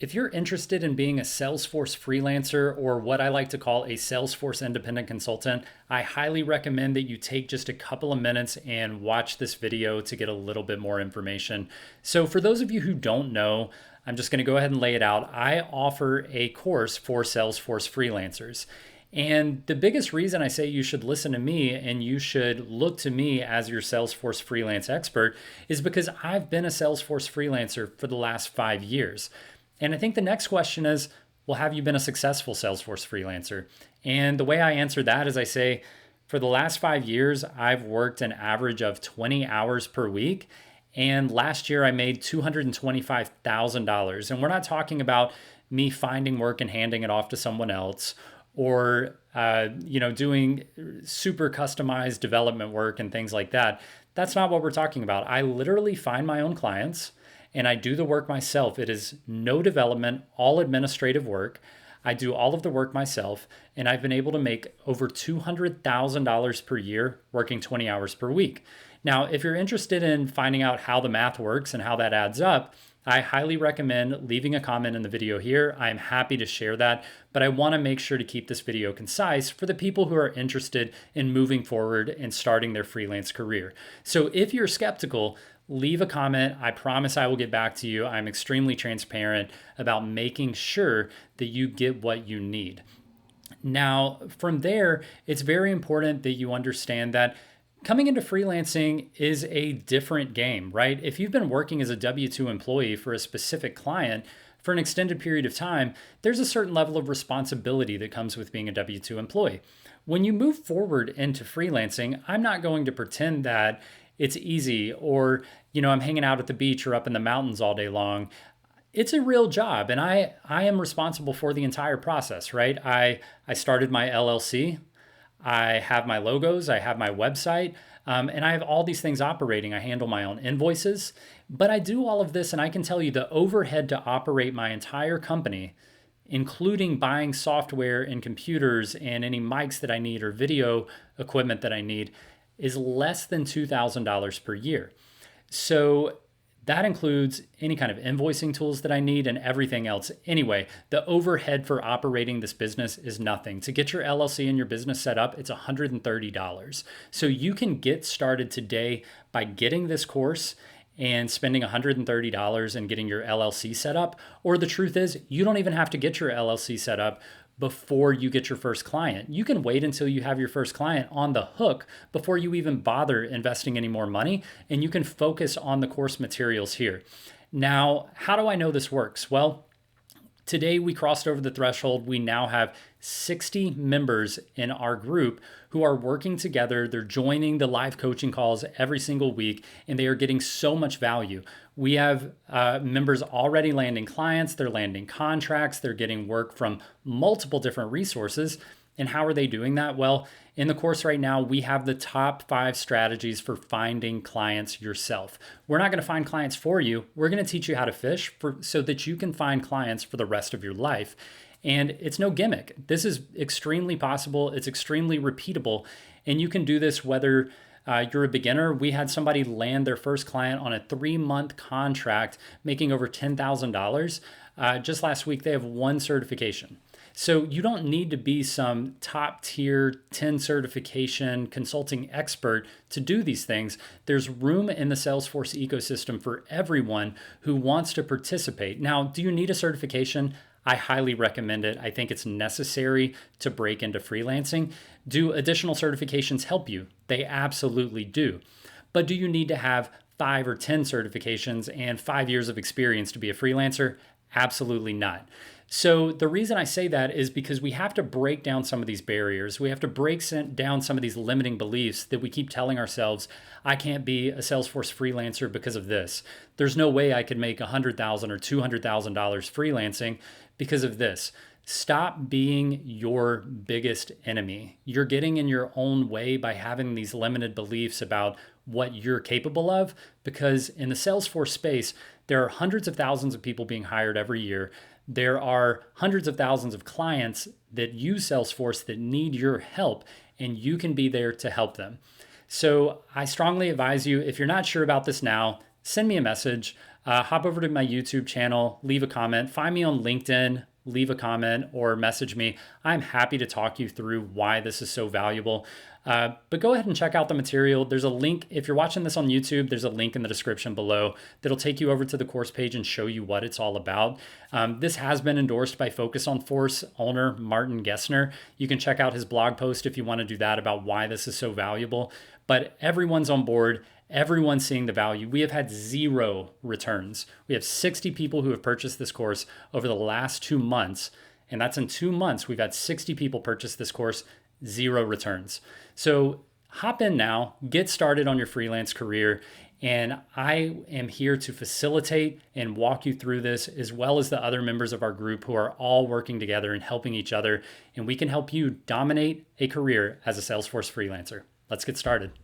If you're interested in being a Salesforce freelancer or what I like to call a Salesforce independent consultant, I highly recommend that you take just a couple of minutes and watch this video to get a little bit more information. So for those of you who don't know, I'm just going to go ahead and lay it out. I offer a course for Salesforce freelancers. And the biggest reason I say you should listen to me and you should look to me as your Salesforce freelance expert is because I've been a Salesforce freelancer for the last 5 years. And I think the next question is, well, have you been a successful Salesforce freelancer? And the way I answer that is I say, for the last 5 years, I've worked an average of 20 hours per week. And last year I made $225,000. And we're not talking about me finding work and handing it off to someone else or doing super customized development work and things like that. That's not what we're talking about. I literally find my own clients and I do the work myself. It is no development, all administrative work. I do all of the work myself, and I've been able to make over $200,000 per year working 20 hours per week. Now, if you're interested in finding out how the math works and how that adds up, I highly recommend leaving a comment in the video here. I'm happy to share that, but I want to make sure to keep this video concise for the people who are interested in moving forward and starting their freelance career. So if you're skeptical, leave a comment. I promise I will get back to you. I'm extremely transparent about making sure that you get what you need. Now, from there, it's very important that you understand that coming into freelancing is a different game, right? If you've been working as a W-2 employee for a specific client for an extended period of time, there's a certain level of responsibility that comes with being a W-2 employee. When you move forward into freelancing, I'm not going to pretend that it's easy or, I'm hanging out at the beach or up in the mountains all day long. It's a real job, and I am responsible for the entire process, right? I started my LLC. I have my logos, I have my website, and I have all these things operating. I handle my own invoices, but I do all of this, and I can tell you the overhead to operate my entire company, including buying software and computers and any mics that I need or video equipment that I need, is less than $2,000 per year. So that includes any kind of invoicing tools that I need and everything else. Anyway, the overhead for operating this business is nothing. To get your LLC and your business set up, it's $130. So you can get started today by getting this course and spending $130 and getting your LLC set up. Or the truth is, you don't even have to get your LLC set up before you get your first client. You can wait until you have your first client on the hook before you even bother investing any more money, and you can focus on the course materials here. Now, how do I know this works? Well, today we crossed over the threshold. We now have 60 members in our group who are working together. They're joining the live coaching calls every single week, and they are getting so much value. We have members already landing clients, they're landing contracts, they're getting work from multiple different resources. And how are they doing that? Well, in the course right now, we have the top 5 strategies for finding clients yourself. We're not going to find clients for you. We're going to teach you how to fish so that you can find clients for the rest of your life. And it's no gimmick. This is extremely possible. It's extremely repeatable. And you can do this whether you're a beginner. We had somebody land their first client on a 3-month contract, making over $10,000. Just last week, they have 1 certification. So you don't need to be some top tier 10 certification consulting expert to do these things. There's room in the Salesforce ecosystem for everyone who wants to participate. Now, do you need a certification? I highly recommend it. I think it's necessary to break into freelancing. Do additional certifications help you? They absolutely do. But do you need to have 5 or 10 certifications and 5 years of experience to be a freelancer? Absolutely not. So the reason I say that is because we have to break down some of these barriers. We have to break down some of these limiting beliefs that we keep telling ourselves, I can't be a Salesforce freelancer because of this. There's no way I could make $100,000 or $200,000 freelancing because of this. Stop being your biggest enemy. You're getting in your own way by having these limited beliefs about what you're capable of, because in the Salesforce space, there are hundreds of thousands of people being hired every year. There are hundreds of thousands of clients that use Salesforce that need your help, and you can be there to help them. So I strongly advise you, if you're not sure about this now, send me a message. Hop over to my YouTube channel, leave a comment, find me on LinkedIn, leave a comment or message me. I'm happy to talk you through why this is so valuable. But go ahead and check out the material. There's a link. If you're watching this on YouTube, there's a link in the description below that'll take you over to the course page and show you what it's all about. This has been endorsed by Focus on Force owner Martin Gessner. You can check out his blog post if you want to do that about why this is so valuable. But everyone's on board. Everyone's seeing the value. We have had 0 returns. We have 60 people who have purchased this course over the last 2 months. And that's in 2 months. We've had 60 people purchase this course, 0 returns. So hop in now, get started on your freelance career. And I am here to facilitate and walk you through this, as well as the other members of our group who are all working together and helping each other. And we can help you dominate a career as a Salesforce freelancer. Let's get started.